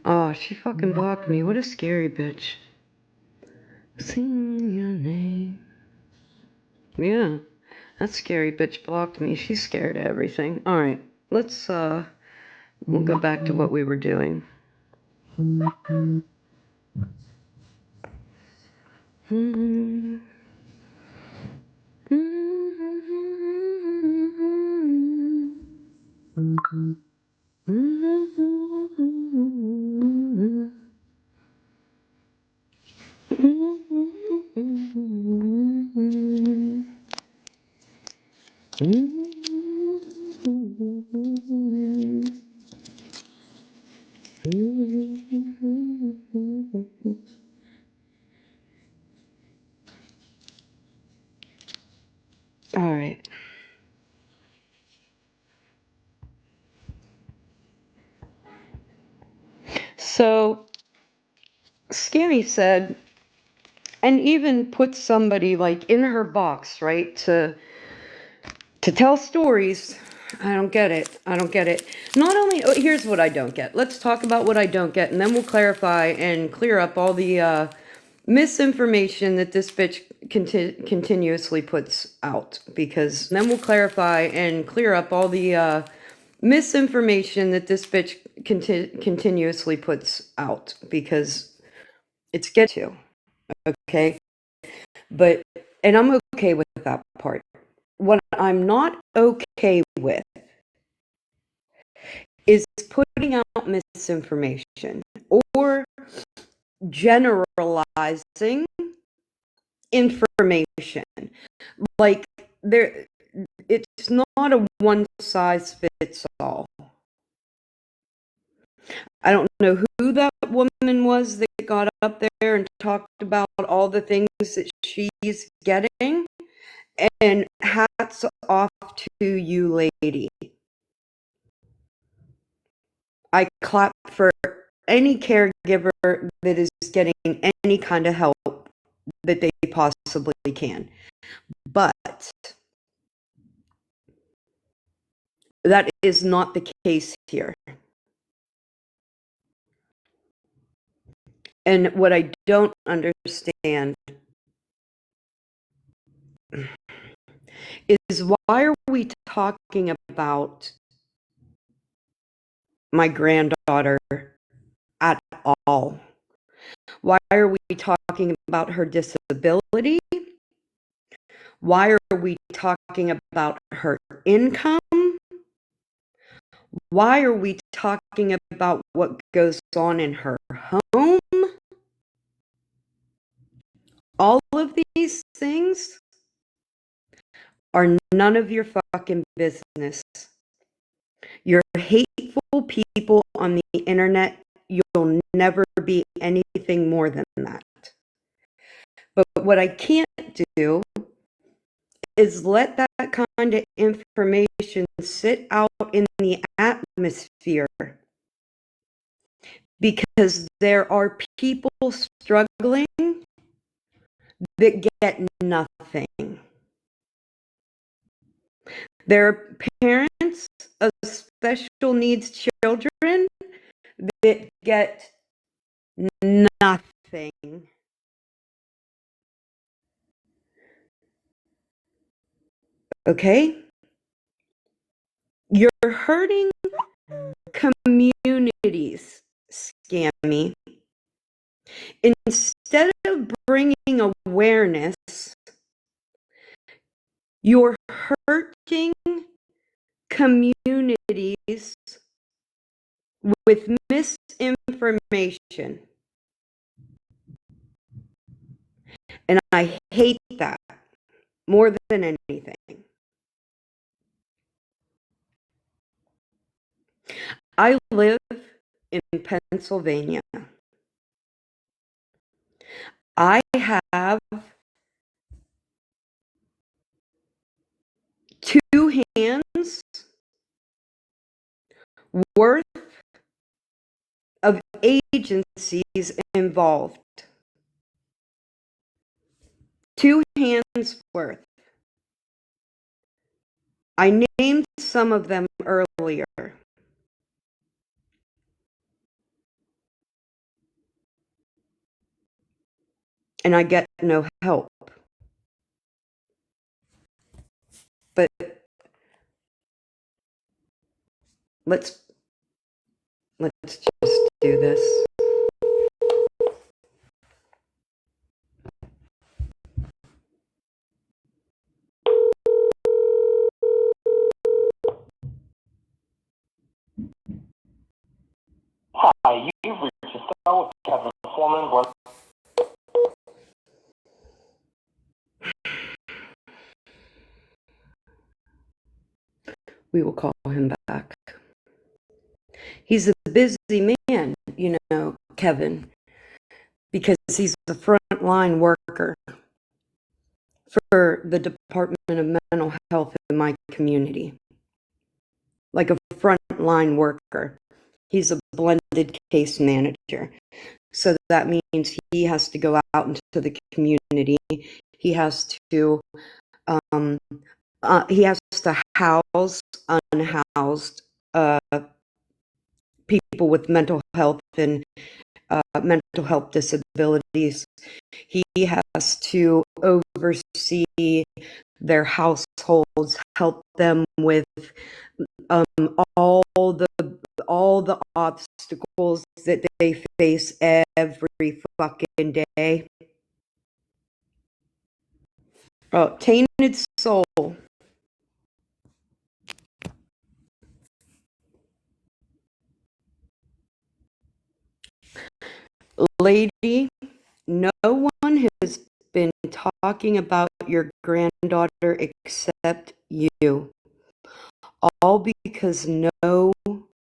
Oh, she fucking blocked me. What a scary bitch. Sing your name. Yeah, that scary bitch blocked me. She's scared of everything. Alright, let's, we'll go back to what we were doing. All right. So, Scammy said, and even put somebody like in her box, right, to tell stories. I don't get it. I don't get it. Not only, oh, here's what I don't get. Let's talk about what I don't get, and then we'll clarify and clear up all the misinformation that this bitch continuously puts out. Because then we'll clarify and clear up all the misinformation that this bitch continuously puts out. Because it's get to, okay? But, and I'm okay with that part. What I'm not okay with is putting out misinformation or generalizing information. Like there, it's not a one size fits all. I don't know who that woman was that got up there and talked about all the things that she's getting. And hats off to you, lady. I clap for any caregiver that is getting any kind of help that they possibly can. But that is not the case here. And what I don't understand is, why are we talking about my granddaughter at all? Why are we talking about her disability? Why are we talking about her income? Why are we talking about what goes on in her home? All of these things are none of your fucking business. You're hateful people on the internet. you'll never be anything more than that. But what I can't do is let that kind of information sit out in the atmosphere, because there are people struggling that get nothing. There are parents of special needs children that get nothing. Okay? You're hurting communities, Scammy. Instead of bringing awareness, you're hurting communities with misinformation. And I hate that more than anything. I live in Pennsylvania. I have 2 hands worth of agencies involved. 2 hands worth. I named some of them earlier. And I get no help. But let's just do this. Hi, you've reached the cell with Kevin Foreman. We will call him back. He's a busy man, you know, Kevin, because he's a frontline worker for the Department of Mental Health in my community. Like a frontline worker. He's a blended case manager. So that means he has to go out into the community. He has to house unhoused people with mental health and mental health disabilities. He has to oversee their households, help them with all the obstacles that they face every fucking day. Oh, tainted soul. Lady, no one has been talking about your granddaughter except you. All because no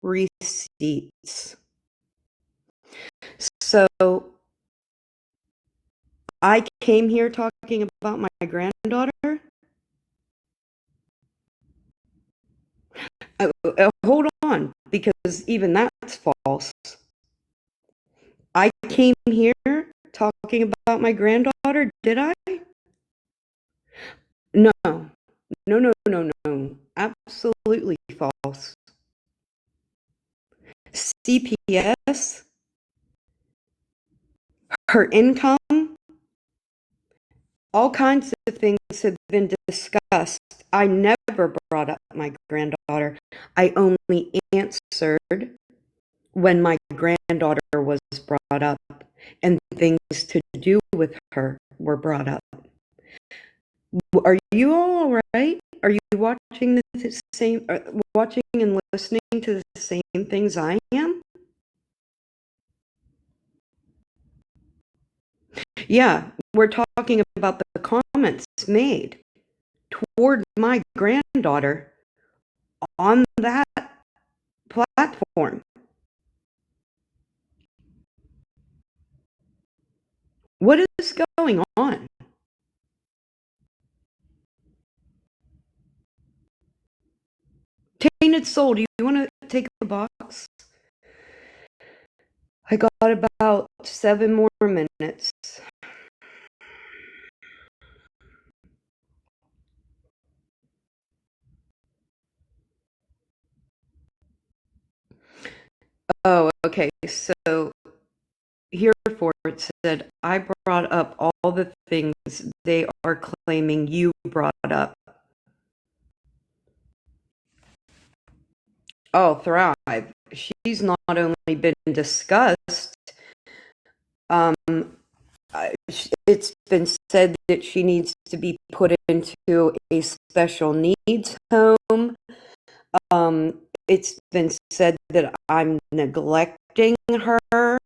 receipts. So I came here talking about my granddaughter. Hold on, because even that's false. I came here talking about my granddaughter, did I? No. No. Absolutely false. CPS, her income, all kinds of things have been discussed. I never brought up my granddaughter. I only answered when my granddaughter was brought up and things to do with her were brought up. Are you all right? Are you watching watching and listening to the same things I am? Yeah, we're talking about the comments made toward my granddaughter on that platform. What is going on? Tainted Soul, do you want to take a box? I got about 7 more minutes. Oh, okay. So herefore it said, I brought up all the things they are claiming you brought up. Oh, Thrive. She's not only been discussed, it's been said that she needs to be put into a special needs home. It's been said that I'm neglecting her.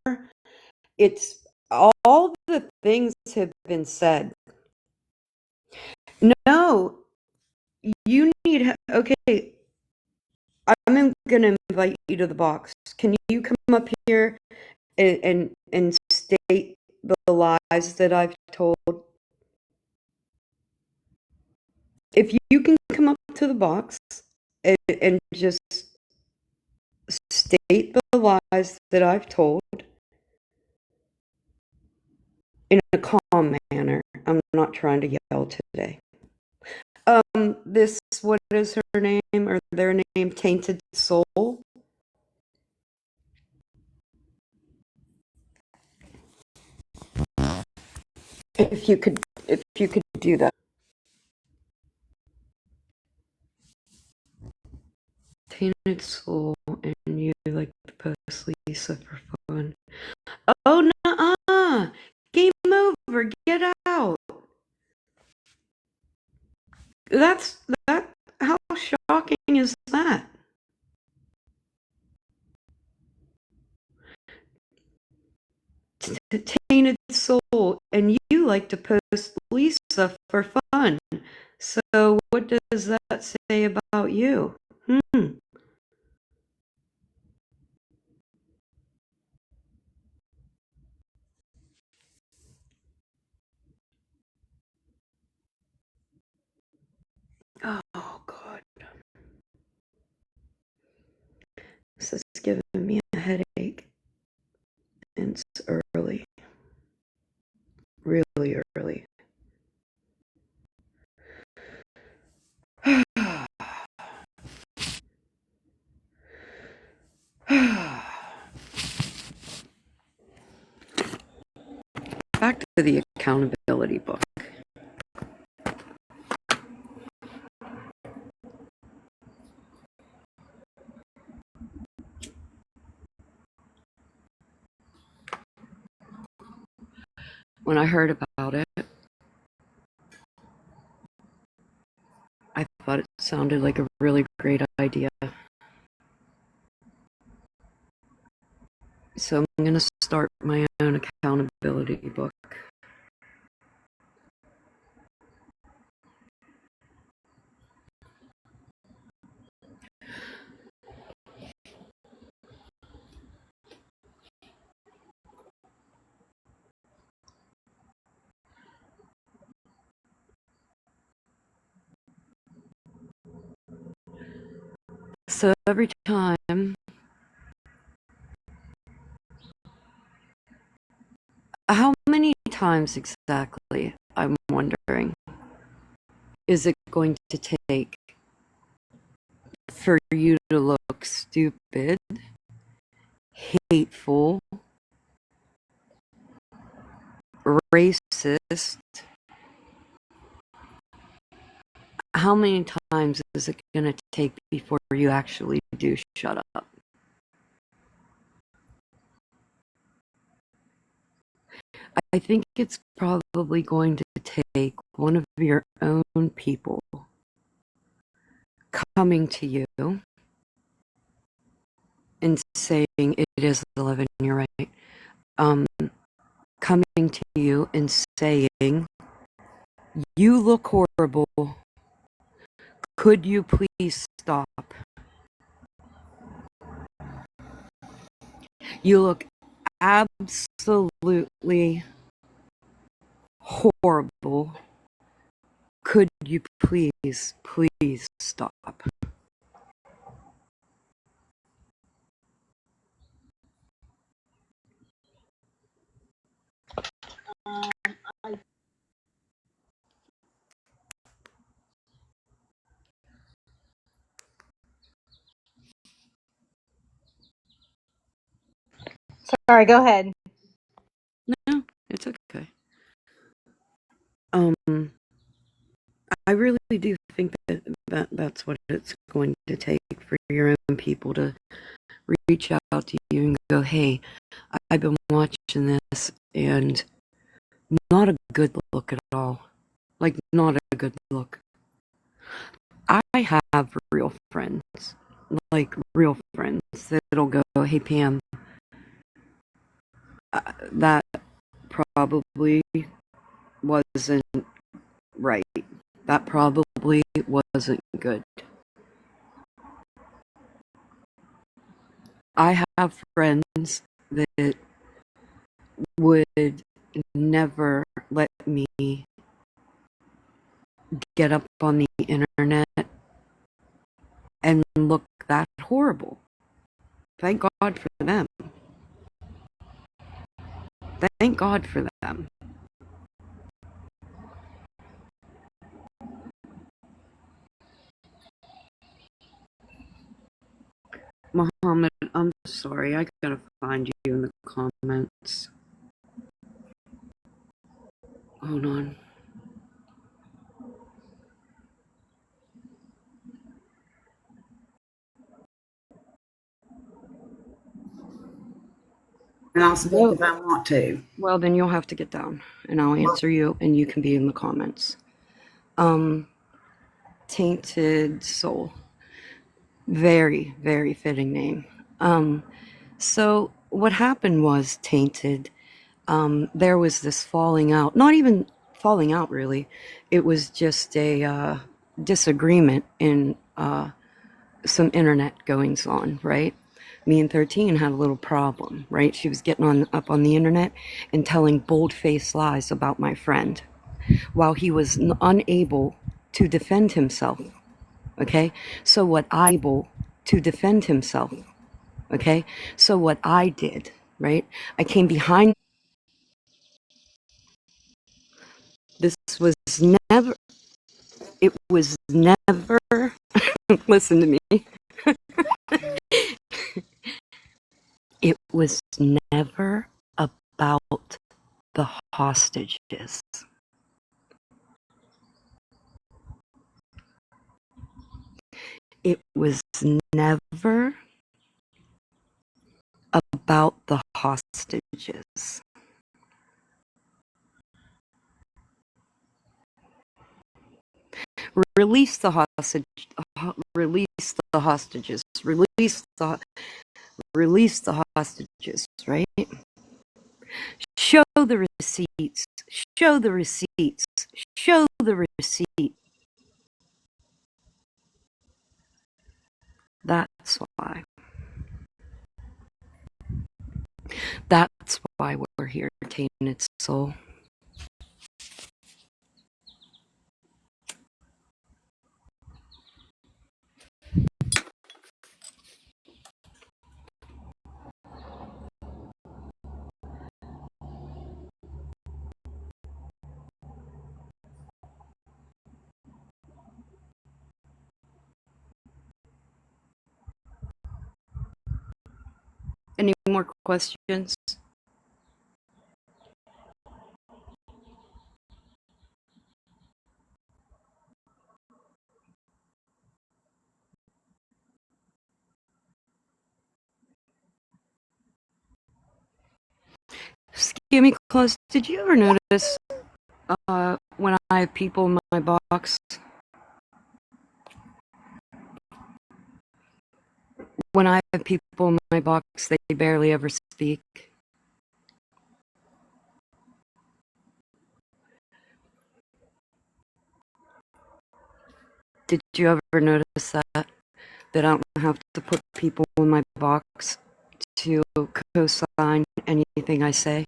It's all the things have been said. No, you need, okay, I'm going to invite you to the box. Can you come up here and state the lies that I've told? If you can come up to the box and just state the lies that I've told in a calm manner. I'm not trying to yell today. This, what is her name or their name? Tainted Soul. If you could do that. Tainted Soul, and you like to post Lisa for fun. Oh, nuh-uh. Game over. Get out. That. How shocking is that? Tainted Soul, and you like to post Lisa for fun. So what does that say about you? Oh, God. This is giving me a headache. And it's early. Really early. Back to the accountability book. When I heard about it, I thought it sounded like a really great idea. So I'm going to start my own accountability book. So every time, how many times exactly, I'm wondering, is it going to take for you to look stupid, hateful, racist? How many times is it going to take before you actually do shut up? I think it's probably going to take one of your own people coming to you and saying, it is 11, you're right. Coming to you and saying, you look horrible. Could you please stop? You look absolutely horrible. Could you please stop? Sorry, go ahead. No, it's okay. I really do think that's what it's going to take for your own people to reach out to you and go, hey, I've been watching this and not a good look at all. Like, not a good look. I have real friends, like real friends that'll go, hey, Pam, that probably wasn't right. That probably wasn't good. I have friends that would never let me get up on the internet and look that horrible. Thank God for them. Thank God for them. Muhammad, I'm sorry. I gotta find you in the comments. Hold on. And I'll speak if I want to. Well, then you'll have to get down, and I'll answer you, and you can be in the comments. Tainted Soul. Very, very fitting name. So what happened was, Tainted, there was this falling out. Not even falling out, really. It was just a disagreement in some internet goings on, right? Me and 13 had a little problem, right? She was getting up on the internet and telling bold-faced lies about my friend while he was unable to defend himself, okay? So what I did, right? I came behind. This was never, it was never, listen to me. It was never about the hostages. It was never about the hostages. Release the hostages. Release the hostages. Release the hostages, right? Show the receipts. Show the receipts. Show the receipt. That's why. That's why we're here, Tainted Soul. Any more questions? Scammy Claus, did you ever notice when I have people in my box? When I have people in my box, they barely ever speak. Did you ever notice that? That I don't have to put people in my box to co-sign anything I say?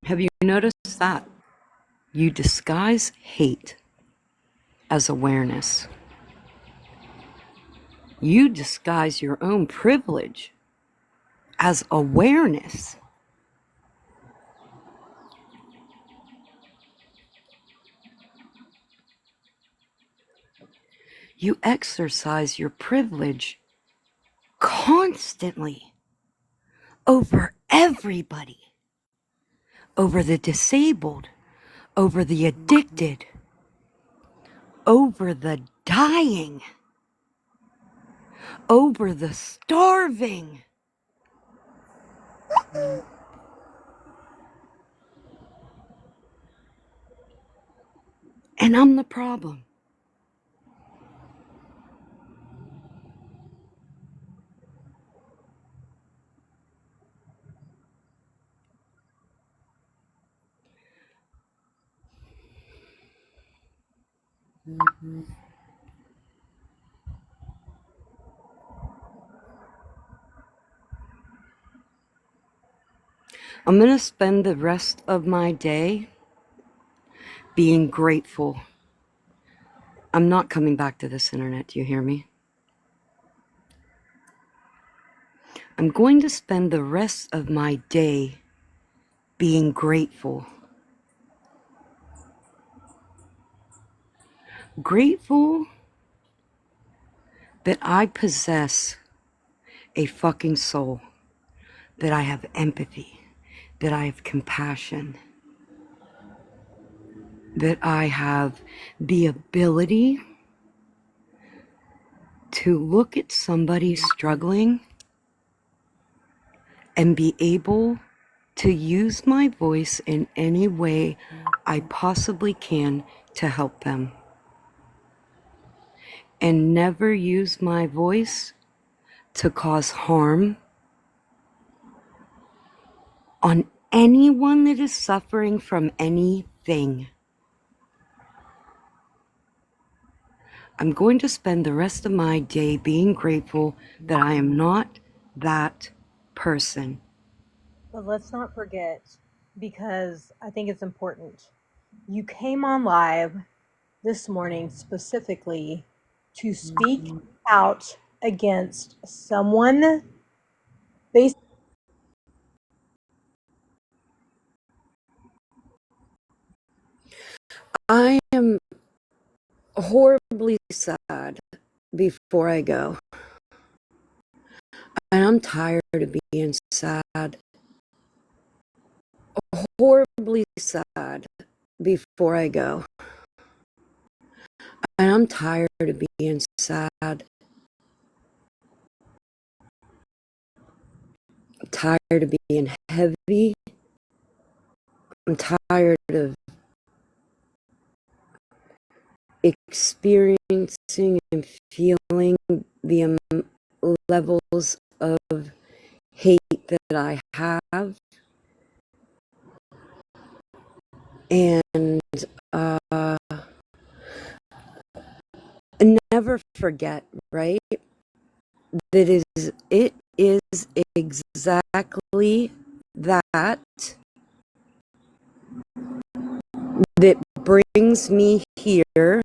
Have you noticed that? You disguise hate as awareness. You disguise your own privilege as awareness. You exercise your privilege constantly over everybody, over the disabled, over the addicted, over the dying, over the starving. And I'm the problem. I'm going to spend the rest of my day being grateful. I'm not coming back to this internet. Do you hear me? I'm going to spend the rest of my day being grateful. Grateful that I possess a fucking soul, that I have empathy, that I have compassion, that I have the ability to look at somebody struggling and be able to use my voice in any way I possibly can to help them. And never use my voice to cause harm on anyone that is suffering from anything. I'm going to spend the rest of my day being grateful that I am not that person. But let's not forget, because I think it's important. You came on live this morning specifically to speak out against someone based. I am horribly sad before I go. And I'm tired of being sad. Horribly sad before I go. And I'm tired of being sad. I'm tired of being heavy. I'm tired of experiencing and feeling the levels of hate that I have. And never forget, right? It is exactly that brings me here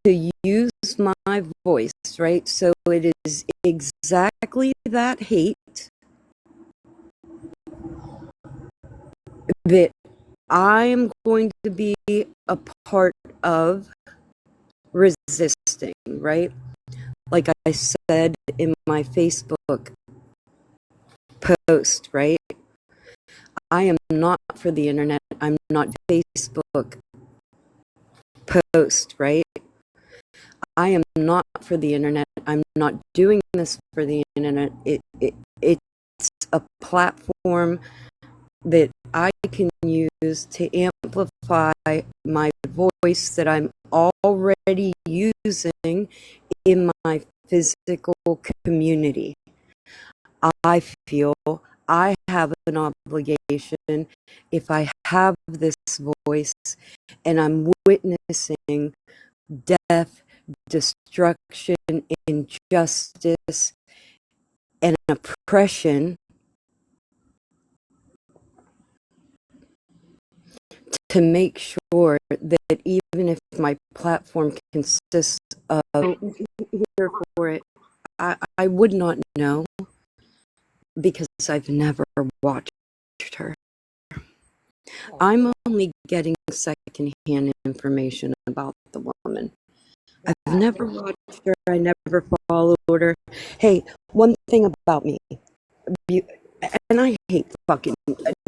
to use my voice, right? So it is exactly that hate that I am going to be a part of resisting, right? Like I said in my Facebook post, right? I am not for the internet. I'm not Facebook post, right? I am not for the internet. I'm not doing this for the internet. It's a platform that I can use to amplify my voice that I'm already using in my physical community. I feel I have an obligation, if I have this voice and I'm witnessing death, destruction, injustice, and oppression, to make sure that even if my platform consists of here for it, I would not know because I've never watched her. I'm only getting secondhand information about the woman. I've never watched her. I never followed her. Hey, one thing about me, and I hate fucking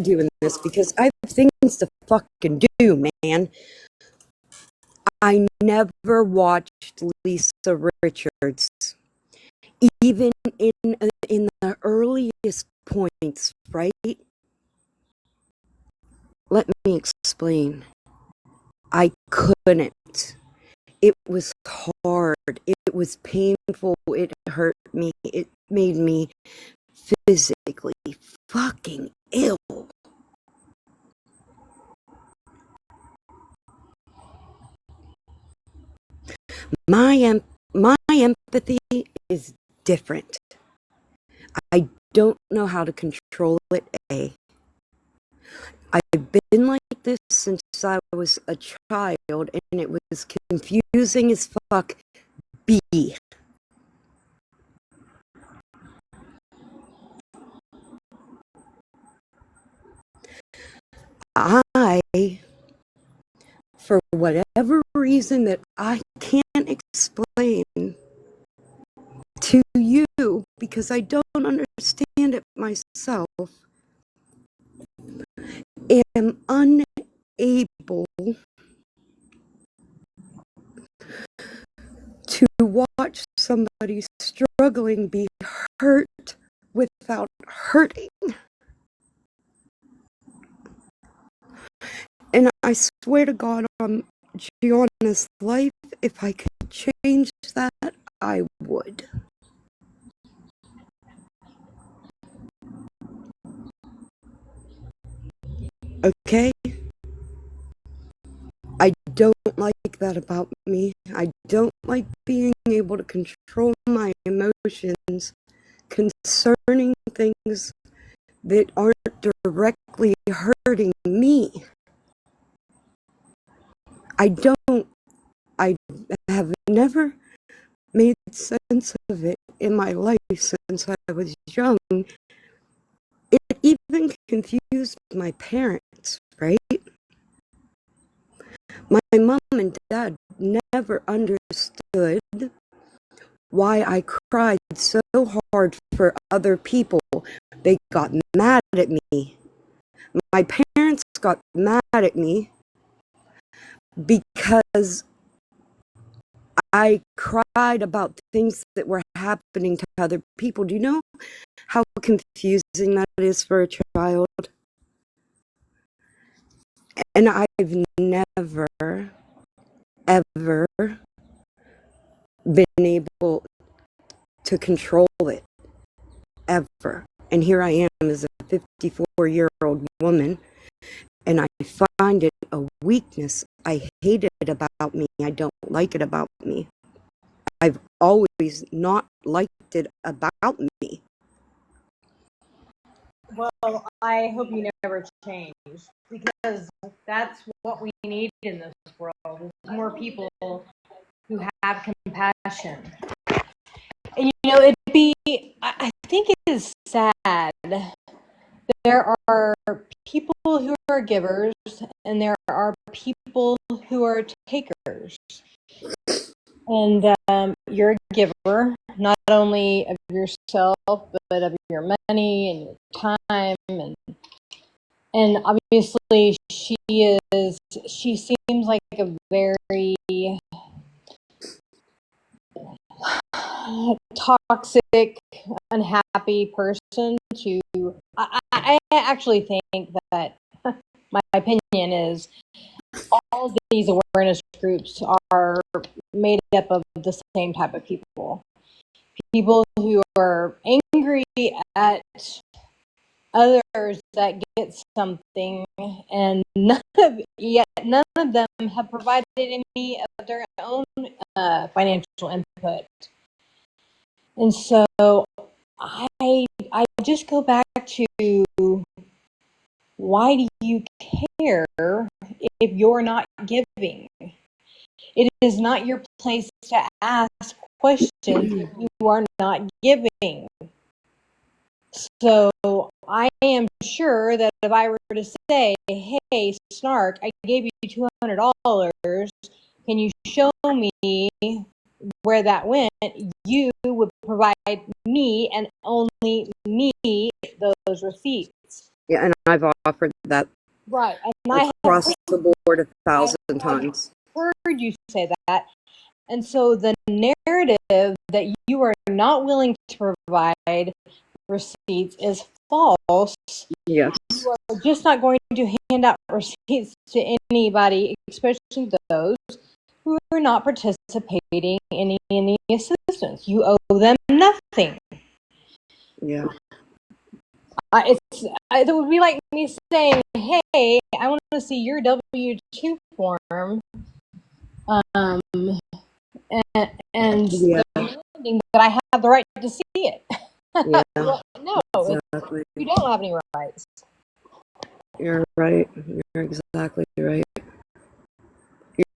doing this because I have things to fucking do, man. I never watched Lisa Richards, even in the earliest points, right? Let me explain. I couldn't. It was hard. It was painful. It hurt me. It made me physically fucking ill. My empathy is different. I don't know how to control it, A. I've been like this since I was a child, and it was confusing as fuck, B. I, for whatever reason that I can't explain to you, because I don't understand it myself, am unable to watch somebody struggling be hurt without hurting. And I swear to God on Gianna's life, if I could change that, I would. Okay? I don't like that about me. I don't like being able to control my emotions concerning things that aren't directly hurting me. I have never made sense of it in my life since I was young. It even confused my parents, right? My mom and dad never understood why I cried so hard for other people. They got mad at me. My parents got mad at me because I cried about things that were happening to other people. Do you know how confusing that is for a child? And I've never, ever been able to control it, ever. And here I am as a 54-year-old woman, and I find it a weakness. I hate it about me. I don't like it about me. I've always not liked it about me. Well, I hope you never change, because that's what we need in this world, is more people who have compassion. And it'd be, I think it is sad. There are people who are givers, and there are people who are takers. And you're a giver, not only of yourself, but of your money and your time, and obviously she seems like a very toxic, unhappy person. I actually think that my opinion is all these awareness groups are made up of the same type of people who are angry at others that get something, and none of them have provided any of their own financial input. And so I just go back to Why do you care if you're not giving? It is not your place to ask questions if you are not giving. So I am sure that if I were to say, hey, Snark, I gave you $200. Can you show me where that went? You would provide me and only me those receipts. Yeah, and I've offered that Right. And I across the board 1,000 times. heard you say that. And so the narrative that you are not willing to provide receipts is false. Yes. You are just not going to hand out receipts to anybody, especially those who are not participating in any assistance. You owe them nothing. Yeah. It would be like me saying, hey, I want to see your W-2 form. And Yeah. that I have the right to see it. Yeah. No, Exactly. you don't have any rights. You're right. You're exactly right.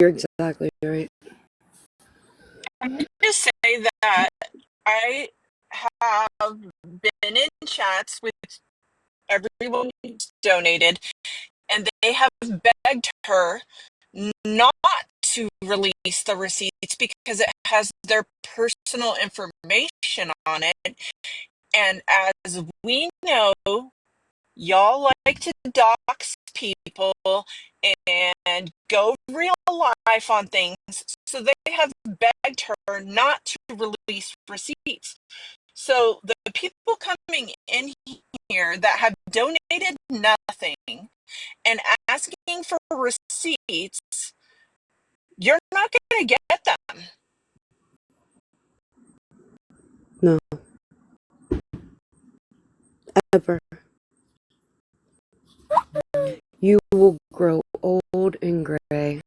You're exactly right. I'm going to say that I have been in chats with everyone who's donated, and they have begged her not to release the receipts because it has their personal information on it. And as we know, y'all like to dox people and go real life on things. So they have begged her not to release receipts. So the people coming in here that have donated nothing and asking for receipts, you're not going to get them. No. Ever. You will grow old and gray.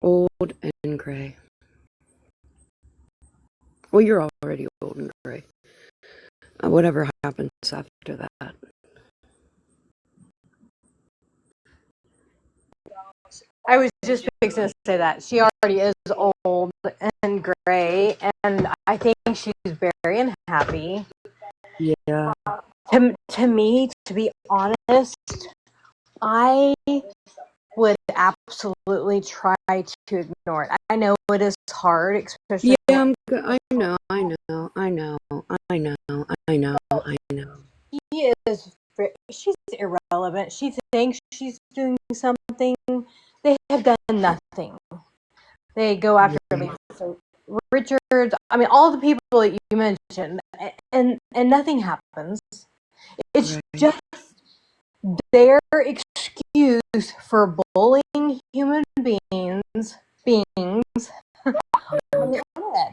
Old and gray. Well, you're already old and gray. Whatever happens after that. I was just fixing to say that. She already is old and gray, and I think she's very unhappy. Yeah. To me, to be honest, I would absolutely try to ignore it. I know it is hard, especially. Yeah, I know. She's irrelevant. She thinks she's doing something. They have done nothing. They go after me. So Richard, I mean, all the people that you mentioned, and nothing happens. It's just their excuse for bullying human beings on the internet.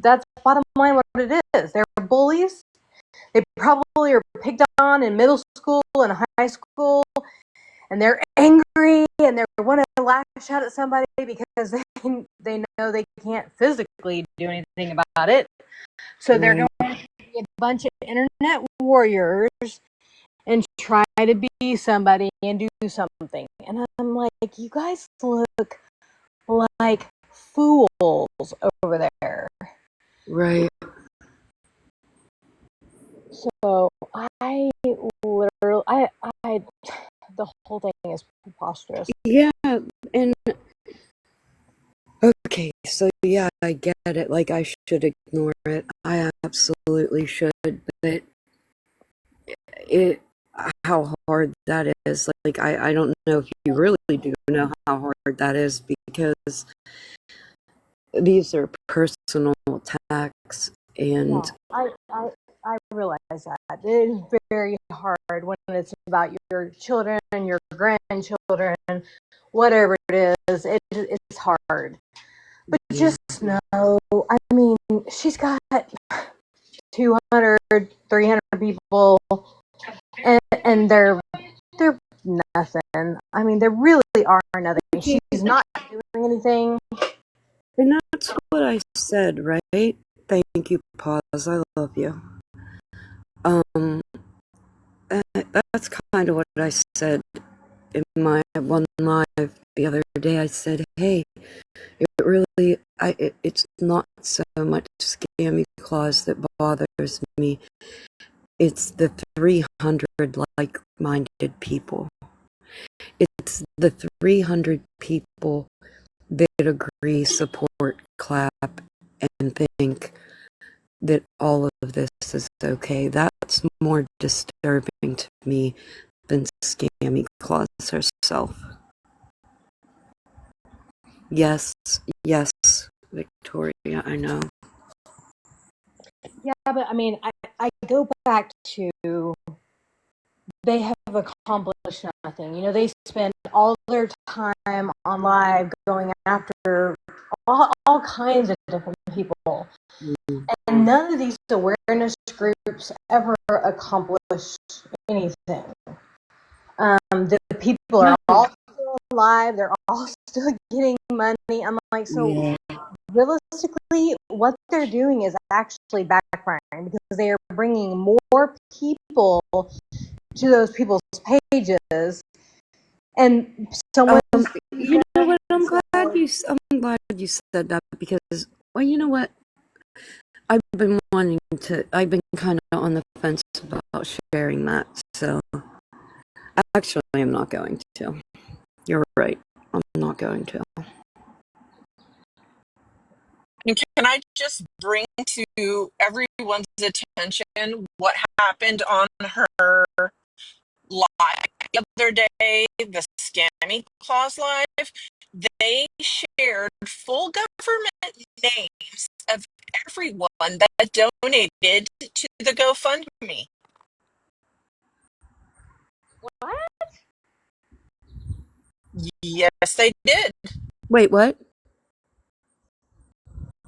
That's bottom line what it is. They're bullies. They probably are picked on in middle school and high school, and they're angry and they want to lash out at somebody because they know they can't physically do anything about it. So they're going to be a bunch of internet warriors and try to be somebody and do something. And I'm like, you guys look like fools over there. Right. So I literally, the whole thing is preposterous. Yeah, and okay, so yeah, I get it. Like, I should ignore it. I absolutely should, but how hard that is. Like, I don't know if you really do know how hard that is, because these are personal attacks, and I realize that. It is very hard when it's about your children and your grandchildren, whatever it is, it's hard. But just know, I mean, she's got 200, 300 people, and they're nothing. I mean, they really are nothing. She's not doing anything. that's what I said, right? Thank you, Pause. I love you. Um, that's kind of what I said in my one live the other day. I said, hey, it's not so much Scammy Claus that bothers me. It's the 300 like-minded people. It's the 300 people that agree, support, clap, and think that all of this is okay. That's more disturbing to me than Scammy Claus herself. Yes, yes, Victoria, I know. Yeah, but I mean, I go back to they have accomplished nothing. You know, they spend all their time on live going after all kinds of different people. And none of these awareness groups ever accomplish anything. The people are all still alive. They're all still getting money. I'm like, so realistically, what they're doing is actually backfiring because they are bringing more people to those people's pages. And someone, you know what? I'm glad you said that because, well, you know what? I've been kind of on the fence about sharing that. So actually, I'm not going to. You're right. I'm not going to. And can I just bring to everyone's attention what happened on her live the other day, the Scammy Claus live? They shared full government names of everyone that donated to the GoFundMe. what? Yes, they did. Wait, what?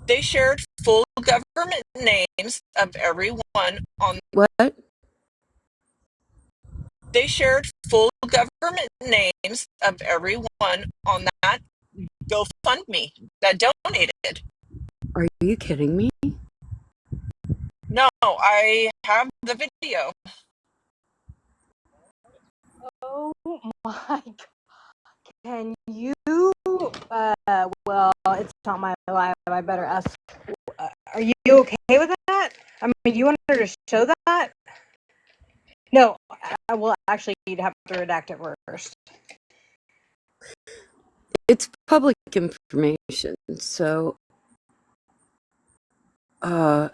They shared full government names of everyone on. What? They shared full government names of everyone on that GoFundMe that donated. Are you kidding me? No, I have the video. Oh my God. Can you, well, it's not my live. I better ask. Are you okay with that? I mean, you want her to show that? No, I will actually, you'd have to redact it first. It's public information, so but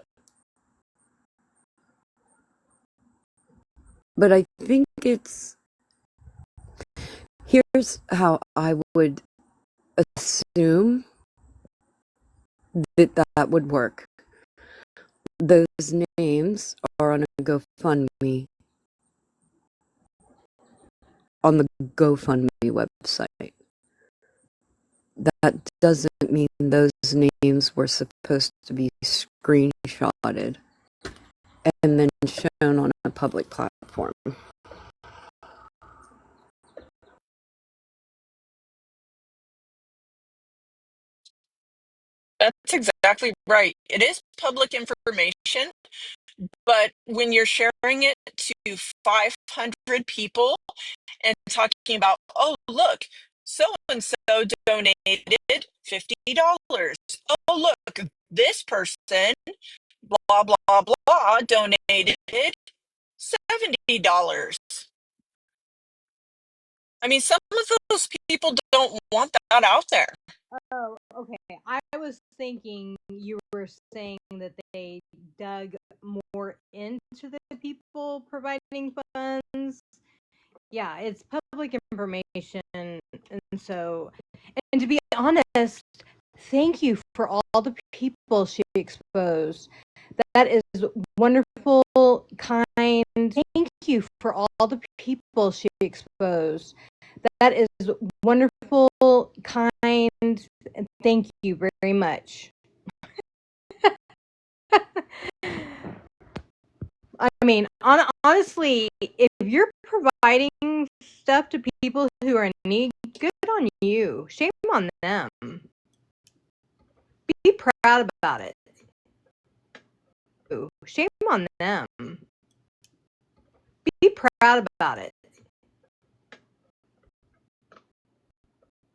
I think here's how I would assume that would work. Those names are on a GoFundMe, on the GoFundMe website. That doesn't mean those names were supposed to be screenshotted and then shown on a public platform. That's exactly right. It is public information, but when you're sharing it to 500 people and talking about, oh, look, so and so donated $50. Oh, look, this person, blah, blah, blah, donated $70. I mean, some of those people don't want that out there. Oh, okay. I was thinking you were saying that they dug more into the people providing funds. Yeah, it's public information. And so, and to be honest, thank you for all the people she exposed. That is wonderful, kind. Thank you for all the people she exposed. That is wonderful, kind. Thank you very much. I mean, honestly, if you're providing stuff to people who are in need, good on you. Shame on them. Be proud about it. shame on them. Be proud about it.